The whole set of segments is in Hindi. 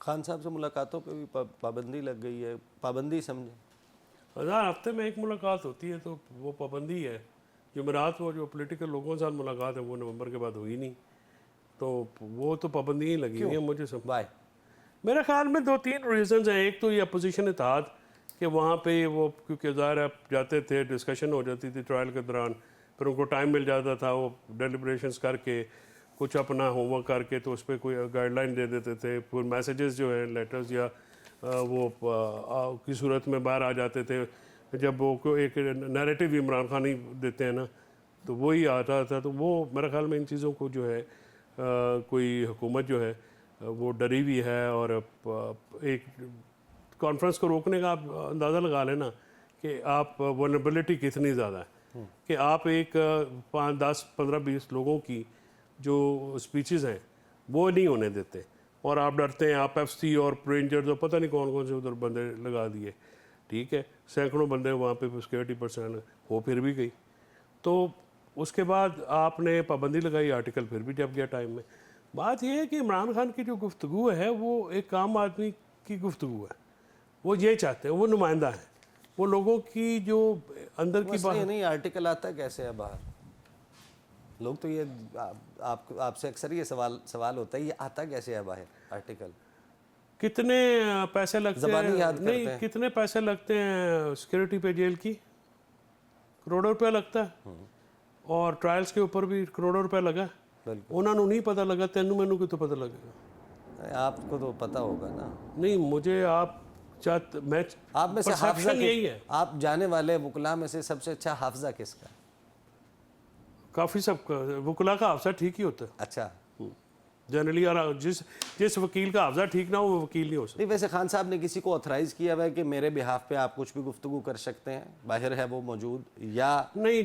खान साहब से मुलाकातों पे भी पाबंदी लग गई है, पाबंदी समझे। 1000 हफ्ते में एक मुलाकात होती है तो वो पाबंदी है। जुमेरात वो जो पॉलिटिकल लोगों के साथ मुलाकात है वो नवंबर के बाद हुई नहीं, तो वो तो पाबंदी ही लगी हुई है मुझे सब। वाई? मेरे ख्याल में 2-3 रीजंस हैं। एक तो ये अपोजिशन इत्तेहाद कि वहाँ पे वो, क्योंकि ज़ाहिर है जाते थे, डिस्कशन हो जाती थी ट्रायल के दौरान, फिर उनको टाइम मिल जाता था, वो डेलिब्रेशंस करके कुछ अपना होमवर्क करके तो उस पर कोई गाइडलाइन दे देते थे। फिर मैसेजेस जो हैं लेटर्स या की सूरत में बाहर आ जाते थे। जब वो एक नैरेटिव इमरान खान ही देते हैं ना, तो वही आता था। तो वो मेरे ख्याल में इन चीज़ों को जो है कोई हुकूमत जो है वो डरी हुई है। और एक कॉन्फ्रेंस को रोकने का आप अंदाज़ा लगा लेना कि आप वनरेबिलिटी कितनी ज़्यादा है कि आप एक 5, 10, 15, 20 लोगों की जो स्पीचेस हैं वो नहीं होने देते, और आप डरते हैं। आप FC और रेंजर जो पता नहीं कौन कौन से उधर बंदे लगा दिए, ठीक है, सैकड़ों बंदे वहाँ पे सिक्योरिटी पर्सन हो, फिर भी गई। तो उसके बाद आपने पाबंदी लगाई, आर्टिकल फिर भी जब गया टाइम में। बात यह है कि इमरान खान की जो गुफ्तगू है वो एक आम आदमी की गुफ्तगू है। वो ये चाहते हैं, वो नुमाइंदा है, वो लोगों की जो अंदर की बात नहीं, आर्टिकल आता कैसे है बाहर? लोग तो ये आपसे अक्सर ये सवाल होता है, ये आता कैसे है बाहर आर्टिकल? कितने पैसे लगते ज़बानी याद हैं? करते नहीं, हैं। कितने पैसे लगते हैं सिक्योरिटी पे जेल की? करोड़ों रुपया लगता है, और ट्रायल्स के ऊपर भी करोड़ों रुपया लगा। उन्होंने नहीं पता लगा, तेनू मैनू कितों पता लगेगा? आपको तो पता होगा ना। नहीं, मुझे आप मैं आप में से हाफजा यही है। आप जाने वाले वकुला में से सबसे अच्छा हाफजा किसका? काफ़ी सब वकुला का हाफजा ठीक ही होता है अच्छा, जनरली, और जिस वकील का हाफजा ठीक ना हो वो वकील नहीं हो सकता। नहीं वैसे खान साहब ने किसी को ऑथराइज किया हुआ है कि मेरे बिहाफ पे आप कुछ भी गुफ्तगू कर सकते हैं, बाहर है वो मौजूद, या नहीं,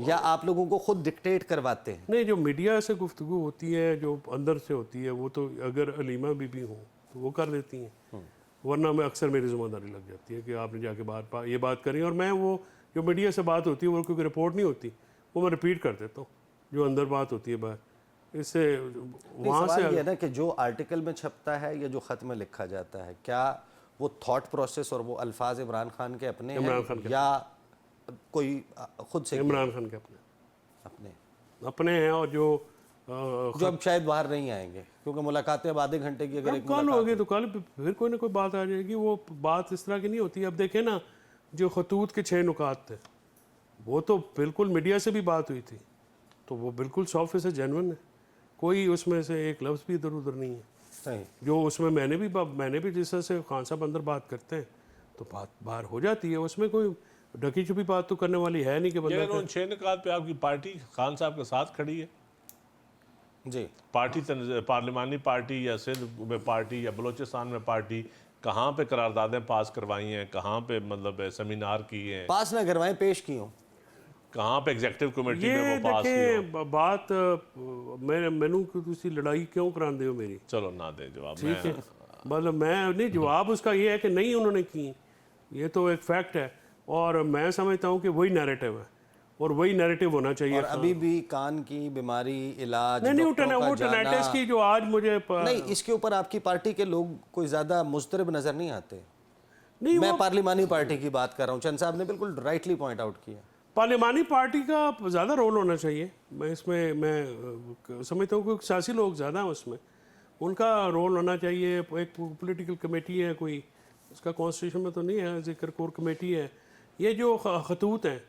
या आप लोगों को खुद डिक्टेट करवाते हैं? नहीं, जो मीडिया से गुफ्तगू होती है, जो अंदर से होती है, वो तो अगर अलीमा बीबी हो तो वो कर देती हैं, वरना मैं अक्सर मेरी जिम्मेदारी लग जाती है कि आपने जाके बात ये बात करी, और मैं वो जो मीडिया से बात होती है वो क्योंकि रिपोर्ट नहीं होती, वो मैं रिपीट कर देता हूँ जो अंदर बात होती है बाहर। इससे वहाँ से ये है ना कि जो आर्टिकल में छपता है या जो ख़त में लिखा जाता है, क्या वो थॉट प्रोसेस और वो अल्फाज इमरान खान के अपने हैं या कोई खुद से? इमरान खान के अपने हैं, और जो अब शायद बाहर नहीं आएंगे क्योंकि मुलाकातें अब आधे घंटे की, अगर कल होगी तो कल फिर कोई ना कोई बात आ जाएगी। वो बात इस तरह की नहीं होती। अब देखें ना, जो खतूत के 6 नुकात थे वो तो बिल्कुल मीडिया से भी बात हुई थी, तो वो बिल्कुल 100% जेन्युइन है, कोई उसमें से एक लफ्ज़ भी इधर उधर नहीं है। सही। जो उसमें मैंने भी जिस तरह से खान साहब अंदर बात करते हैं तो बात बाहर हो जाती है, उसमें कोई ढकी छुपी बात तो करने वाली है नहीं कि बंदा। उन 6 निकात पे आपकी पार्टी खान साहब के साथ खड़ी है जी? पार्टी पार्लिमानी पार्टी या सिंध में पार्टी या बलोचिस्तान में पार्टी, कहाँ पे करारदादें पास करवाई हैं, कहाँ पे मतलब सेमिनार किए हैं, पास ना करवाएं, पेश की हो, कहाँ पे एग्जीक्यूटिव कमेटी में वो पास ये की बात मैनू तुसी लड़ाई क्यों करांदे हो मेरी? चलो ना दे जवाब। ठीक है, मतलब मैं नहीं, जवाब उसका ये है कि नहीं उन्होंने की, ये तो एक फैक्ट है, और मैं समझता हूँ कि वही नैरेटिव है और वही नैरेटिव होना चाहिए। और अभी भी कान की बीमारी, इलाज, नहीं, डॉक्टरों का वो टेनाइटिस की जो आज मुझे नहीं, इसके ऊपर आपकी पार्टी के लोग कोई ज़्यादा मुस्तरब नज़र नहीं आते। नहीं, मैं पार्लिमानी पार्टी की बात कर रहा हूँ, चंद साहब ने बिल्कुल राइटली पॉइंट आउट किया। पार्लिमानी पार्टी का ज़्यादा रोल होना चाहिए। मैं समझता हूँ कि सियासी लोग ज़्यादा हैं उसमें, उनका रोल होना चाहिए। एक पॉलिटिकल कमेटी है कोई, उसका कॉन्स्टिट्यूशन में तो नहीं है जिक्र, कोर कमेटी है। ये जो खतूत हैं,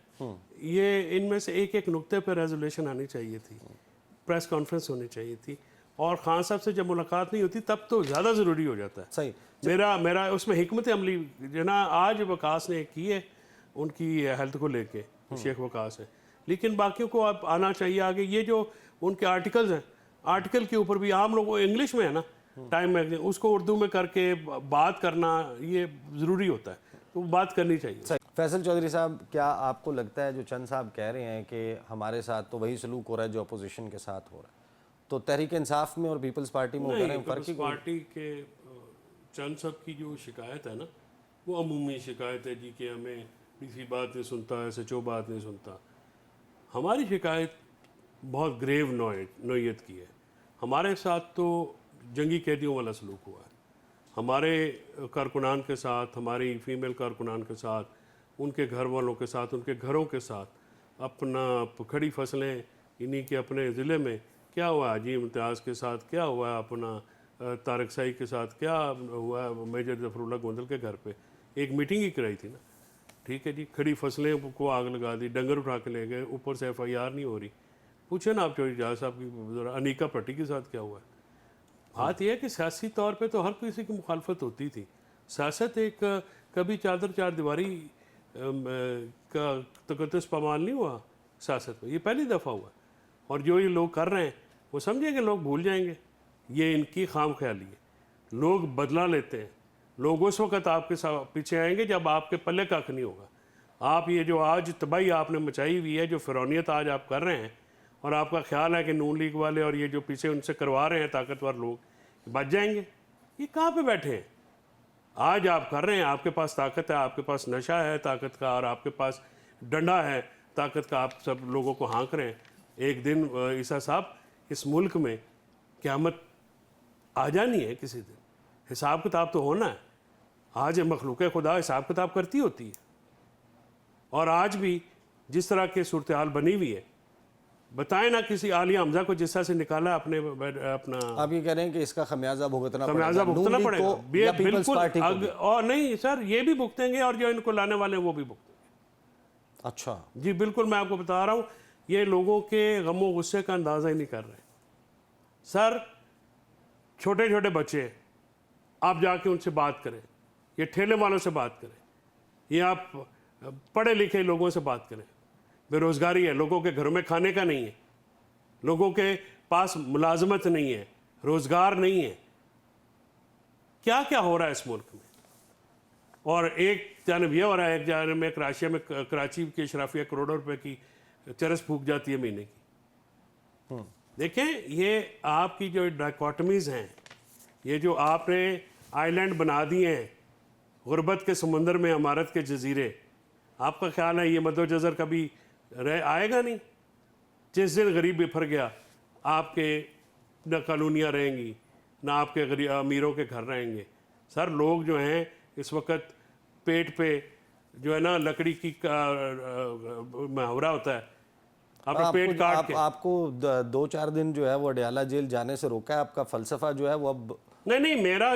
ये इनमें से एक नुक्ते पर रेजोल्यूशन आनी चाहिए थी, प्रेस कॉन्फ्रेंस होनी चाहिए थी, और खान साहब से जब मुलाकात नहीं होती तब तो ज़्यादा ज़रूरी हो जाता है। सही। मेरा उसमें हिकमत अमली जो ना आज वकास ने की है उनकी हेल्थ को लेके, शेख वकास है, लेकिन बाकियों को अब आना चाहिए आगे। ये जो उनके आर्टिकल्स हैं, आर्टिकल के ऊपर भी आम लोगों, इंग्लिश में है ना टाइम मैगजीन, उसको उर्दू में करके बात करना ये ज़रूरी होता है, तो बात करनी चाहिए। फैसल चौधरी साहब, क्या आपको लगता है जो चंद साहब कह रहे हैं कि हमारे साथ तो वही सलूक हो रहा है जो अपोजिशन के साथ हो रहा है, तो तहरीक इंसाफ में और पीपल्स पार्टी में पीपल्स पार्टी के चंद साहब की जो शिकायत है ना, वो अमूमी शिकायत है जी कि हमें किसी बात नहीं सुनता है, सचो बात नहीं सुनता। हमारी शिकायत बहुत ग्रेव नोयत की है। हमारे साथ तो जंगी कैदियों वाला सलूक हुआ है, हमारे कारकुनान के साथ, हमारी फीमेल कारकुनान के साथ, उनके घर वालों के साथ, उनके घरों के साथ, अपना खड़ी फसलें इन्हीं के अपने ज़िले में क्या हुआ, अजीम इम्तियाज़ के साथ क्या हुआ, अपना तारक साई के साथ क्या हुआ, मेजर जफरुल्लाह गोंदल के घर पे एक मीटिंग ही कराई थी ना, ठीक है जी। खड़ी फसलें को आग लगा दी, डंगर उठा के ले गए, ऊपर से FIR नहीं हो रही। पूछे ना आप चौधरी जहाज साहब की अनीका भट्टी के साथ क्या हुआ है। बात यह है कि सियासी तौर पे तो हर किसी की मुखालफत होती थी। सियासत एक कभी चादर चार दीवारी का तकद्दुस पामाल नहीं हुआ सियासत में, ये पहली दफ़ा हुआ। और जो ये लोग कर रहे हैं वो समझेंगे लोग भूल जाएंगे, ये इनकी खाम ख्याली है। लोग बदला लेते हैं, लोग उस वक्त आपके पीछे आएंगे जब आपके पल्ले कख नहीं होगा। आप ये जो आज तबाही आपने मचाई हुई है, जो फिरौनियत आज आप कर रहे हैं, और आपका ख्याल है कि नून लीग वाले और ये जो पीछे उनसे करवा रहे हैं ताकतवर लोग बच जाएंगे, ये कहाँ पे बैठे हैं? आज आप कर रहे हैं, आपके पास ताकत है, आपके पास नशा है ताकत का, और आपके पास डंडा है ताकत का, आप सब लोगों को हाँक रहे हैं। एक दिन ईसा साहब, इस मुल्क में क़यामत आ जानी है किसी दिन, हिसाब किताब तो होना है। आज मखलूक खुदा हिसाब किताब करती होती है, और आज भी जिस तरह की सूरत हाल बनी हुई है, बताएं ना किसी आलिया हमजा को जिस तरह से निकाला अपना आप ये कह रहे हैं कि इसका खमियाजा भुगतना पड़ेगा या पीपल्स पार्टी को? और नहीं सर, ये भी भुगतेंगे और जो इनको लाने वाले हैं वो भी भुगतेंगे। अच्छा जी बिल्कुल, मैं आपको बता रहा हूँ, ये लोगों के गमो गुस्से का अंदाज़ा ही नहीं कर रहे सर। छोटे छोटे बच्चे, आप जाके उनसे बात करें, ये ठेले वालों से बात करें, ये आप पढ़े लिखे लोगों से बात करें। बेरोज़गारी है, लोगों के घरों में खाने का नहीं है, लोगों के पास मुलाजमत नहीं है, रोज़गार नहीं है। क्या क्या हो रहा है इस मुल्क में? और एक जानब यह हो रहा है, एक जानब में कराची में, कराची की अशराफिया करोड़ों रुपए की चरस फूक जाती है महीने की। देखें, ये आपकी जो डायकोटमीज़ हैं, ये जो आपने आइलैंड बना दिए हैं गुर्बत के समुंदर में, अमारत के जजीरे, आपका ख्याल है ये मद्दोजज़र कभी आएगा नहीं? जिस दिन गरीब बिफर गया, आपके न कॉलोनियाँ रहेंगी, ना आपके अमीरों के घर रहेंगे। सर लोग जो हैं इस वक्त पेट पे जो है ना लकड़ी की मुहावरा होता है, आपका पेट काट के। आपको 2-4 दिन जो है वो अडयाला जेल जाने से रोका है? आपका फलसफा जो है वो अब नहीं, मेरा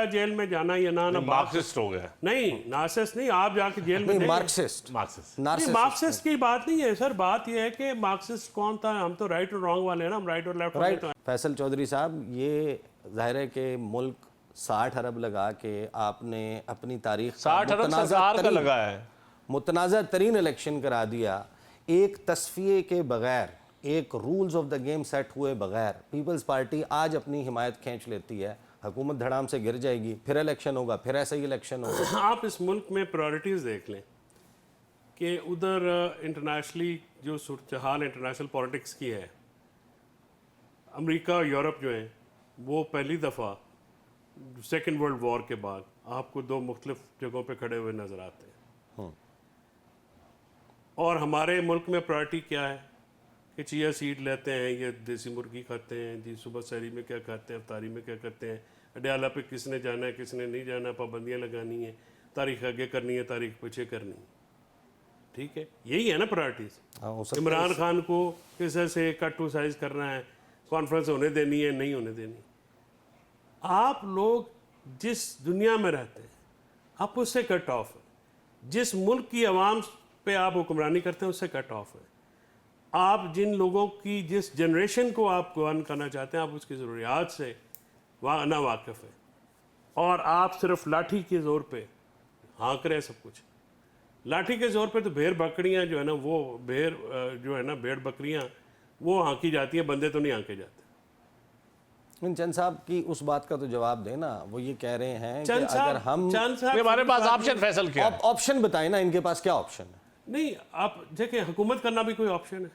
जेल में जाना ये ना मार्क्सिस्ट हो गया। नहीं, नार्सिसिस्ट नहीं, आप जाके जेल में मार्क्सिस्ट की बात नहीं है सर। बात ये है कि मार्क्सिस्ट कौन था? हम तो राइट और रॉन्ग वाले हैं ना, हम राइट और लेफ्ट वाले। फैसल चौधरी साहब, ये जाहिर है कि मुल्क 60 अरब लगा के आपने अपनी तारीख 60 अरब सरकार का लगा है, मुतनाज़ा तरीन इलेक्शन करा दिया, एक तस्फिये के बगैर, एक rules of the game set हुए बगैर। पीपल्स पार्टी आज अपनी हिमायत खींच लेती है, हुकूमत धड़ाम से गिर जाएगी, फिर इलेक्शन होगा, फिर ऐसा ही इलेक्शन होगा। आप इस मुल्क में प्रायोरिटीज़ देख लें कि उधर इंटरनेशनली जो सूरत हाल इंटरनेशनल पॉलिटिक्स की है, अमेरिका और यूरोप जो हैं वो पहली दफ़ा सेकेंड वर्ल्ड वॉर के बाद आपको दो मुख्तलिफ जगहों पे खड़े हुए नज़र आते हैं। और हमारे मुल्क में प्रायोरिटी क्या है कि चिया सीड लेते हैं, ये देसी मुर्गी खाते हैं जी, सुबह सहरी में क्या खाते हैं, अफ्तारी में क्या करते हैं, अडयाला पे किसने जाना है किसने नहीं जाना, पाबंदियाँ लगानी है, तारीख आगे करनी है, तारीख पीछे करनी है। ठीक है, यही है ना प्रायोरिटीज़। इमरान खान को किस से कट टू साइज करना है, कॉन्फ्रेंस होने देनी है, नहीं होने देनी। आप लोग जिस दुनिया में रहते हैं आप उससे कट ऑफ है, जिस मुल्क की आवाम पे आप हुक्मरानी करते हैं उससे कट ऑफ है। आप जिन लोगों की, जिस जनरेशन को आप गवर्न करना चाहते हैं, आप उसकी ज़रूरियात से ना वाकिफ़ है, और आप सिर्फ लाठी के ज़ोर पे हाँक रहे हैं सब कुछ। लाठी के ज़ोर पे तो भेड़ बकरियाँ जो है ना, वो भेड़ बकरियाँ वो हाँकी जाती हैं, बंदे तो नहीं हाँके जाते। चंद साहब की उस बात का तो जवाब देना, वो ये कह रहे हैं कि अगर हम, हमारे पास ऑप्शन फैसल क्या है? ऑप्शन बताए ना, इनके पास क्या ऑप्शन है? नहीं, आप देखिए, हुकूमत करना भी कोई ऑप्शन है,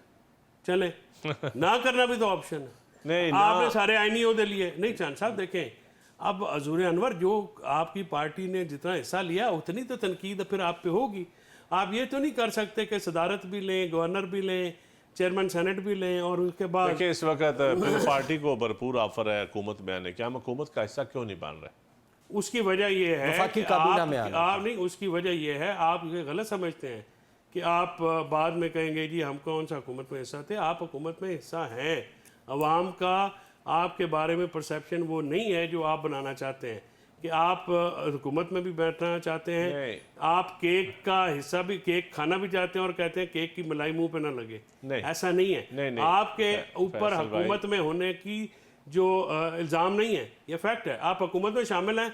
चले ना करना भी तो ऑप्शन है। नहीं, आपने सारे आईनी ओहदे लिए नहीं। चंद साहब देखें, अब हजूर अनवर जो आपकी पार्टी ने जितना हिस्सा लिया उतनी तो तनकीद फिर आप पे होगी। आप ये तो नहीं कर सकते कि सदारत भी लें, गवर्नर भी लें, चेयरमैन सेनेट भी लें, और उसके बाद देखिए इस वक्त पार्टी को भरपूर ऑफर है हुकूमत में आने, क्या हम हुकूमत का हिस्सा क्यों नहीं बन रहे? उसकी वजह ये है वफाकी कि काबीना में आना आप नहीं, उसकी वजह ये है, आप ये गलत समझते हैं कि आप बाद में कहेंगे जी हम कौन सा हुकूमत में हिस्सा थे। आप हुकूमत में हिस्सा हैं। अवाम का आपके बारे में परसेप्शन वो नहीं है जो आप बनाना चाहते हैं कि आप हुकूमत में भी बैठना चाहते हैं। नहीं। आप केक का हिस्सा भी, केक खाना भी चाहते हैं और कहते हैं केक की मलाई मुंह पे ना लगे। नहीं। ऐसा नहीं है। नहीं। आपके ऊपर फैसल भाई। हुकूमत में होने की जो इल्ज़ाम नहीं है, ये फैक्ट है। आप हुकूमत में शामिल हैं,